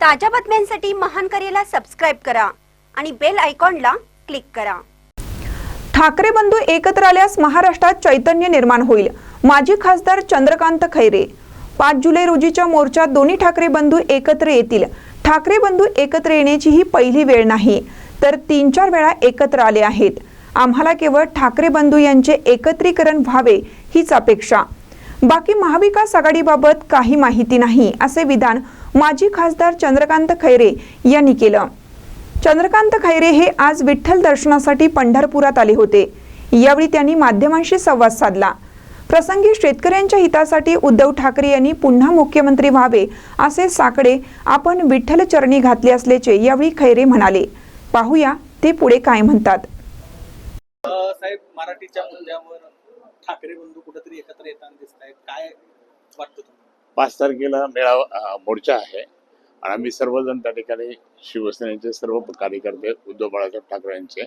ताज्या बातम्यांसाठी महान करेला सबस्क्राइब करा आणि बेल आयकॉनला क्लिक करा। ठाकरे बंधू एकत्र आल्यास महाराष्ट्रात चैतन्य निर्माण होईल। माजी खासदार चंद्रकांत खैरे 5 जुलै रोजीच्या मोर्चात दोन्ही ठाकरे बंधू एकत्र येतील। ठाकरे बंधू एकत्र येण्याची ही पहिली वेळ नाही, तर 3-4 वेळा एकत्र आले आहेत। आम्हाला केवळ ठाकरे बंधू यांचे एकत्रीकरण व्हावे हीच अपेक्षा, बाकी महाविकास आघाडीबाबत काही माहिती नाही, असे विधान माजी खासदार चंद्रकांत खैरे यांनी केलं। चंद्रकांत खैरे हे आज विठ्ठल दर्शनासाठी पंढरपुरात आले होते। यावेळी त्यांनी माध्यमांशी संवाद साधला। प्रसंगी शेतकऱ्यांच्या हितासाठी उद्धव ठाकरे यांनी पुन्हा मुख्यमंत्री व्हावे असे साकडे आपण विठ्ठल चरणी घातले असल्याचे यावेळी खैरे म्हणाले। पाहूया ते पुढे काय म्हणतात। साहेब, मराठीच्या मुद्द्यावर ठाकरे बंधू कुठेतरी एकत्र येताना दिसतायत, काय वाटतं तुम्हाला? 5 तारखेला मेळावा मोर्चा आहे आणि आम्ही सर्वजण त्या ठिकाणी शिवसेनेचे सर्व कार्यकर्ते उद्धव बाळासाहेब ठाकरे यांचे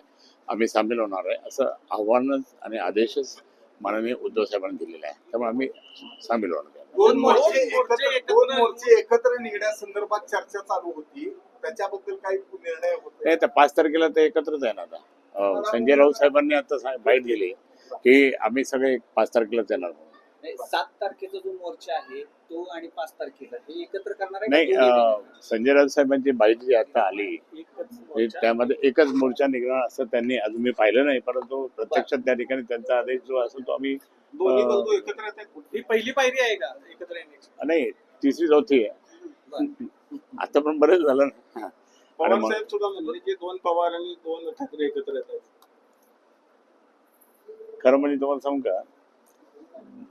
आम्ही सामील होणार आहे असं आव्हान आणि आदेशच माननीय उद्धव साहेबांनी दिलेला आहे। त्यामुळे आम्ही सामील होणार आहे। दोन मोर्चे एकत्र निघण्यासंदर्भात चर्चा चालू होती, त्याच्याबद्दल काही निर्णय होते? नाही, तर 5 तारखेला ते एकत्रच आहे ना। आता संजय राऊत साहेबांनी आता बाईट दिली की आम्ही सगळे 5 तारखेलाच येणार। 7 तारखेचा जो मोर्चा आहे तो आणि 5 तारखेला हे एकत्र करणार आहे? नाही, संजय राऊत साहेबांची बाईट जी आता आली त्यामध्ये एकच मोर्चा निघणार असं त्यांनी अजून मी पाहिलं नाही, परंतु प्रत्यक्षात त्या ठिकाणी त्यांचा आदेश जो असेल तो आम्ही दोन्ही बंधू एकत्र येतात। ही पहिली पायरी आहे का एकत्र येण्याची? नाही, 3री-4थी आहे। आता पण बरेच झालं ना। पवार साहेब सुद्धा म्हणले की 2 पवार आणि 2 ठाकरे एकत्र येतात। खरं म्हणजे तुम्हाला सांगू का,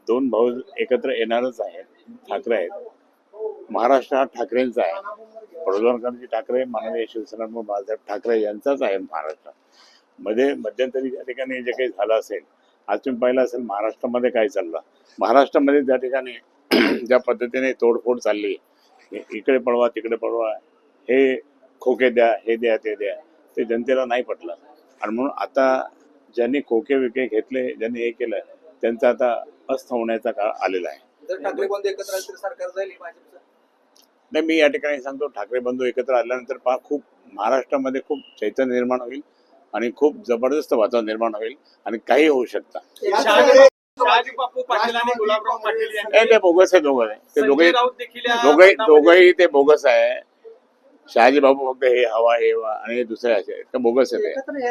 2 भाऊ एकत्र येणारच आहेत, ठाकरे आहेत। महाराष्ट्र हा ठाकरेंचा आहे। प्रधानमंत्री ठाकरे माननीय शिवसेना बाळासाहेब ठाकरे यांचाच आहे। महाराष्ट्रामध्ये मध्यंतरी त्या ठिकाणी जे काही झालं असेल, आज तुम्ही पाहिलं असेल महाराष्ट्रामध्ये काय चाललं। महाराष्ट्रामध्ये त्या ठिकाणी ज्या पद्धतीने तोडफोड चालली, इकडे पळवा तिकडे पळवा, हे खोके द्या, हे द्या, ते द्या, ते जनतेला नाही पटलं। आणि म्हणून आता ज्यांनी खोके विके घेतले, ज्यांनी हे केलं, त्यांचा आता अस्त होण्याचा काळ आलेला आहे। जर ठाकरे बंधू एकत्र आले तर सरकार जाईल भाजपचं? नाही, मी या ठिकाणी सांगतो, ठाकरे बंधू एकत्र आल्यानंतर खूप महाराष्ट्रामध्ये खूप चैतन्य निर्माण होईल आणि खूप जबरदस्त वातावरण निर्माण होईल आणि काही होऊ शकतं। शहाजी बापू पाटील आणि गुलाबराव पाटील यांनी ते बोगस आहे, दोघं ते संजय राऊत देखील दोघंही ते बोगस आहे। शहाजी बापू फक्त हे हवा हे आणि दुसरे असे बोगस आहे ते।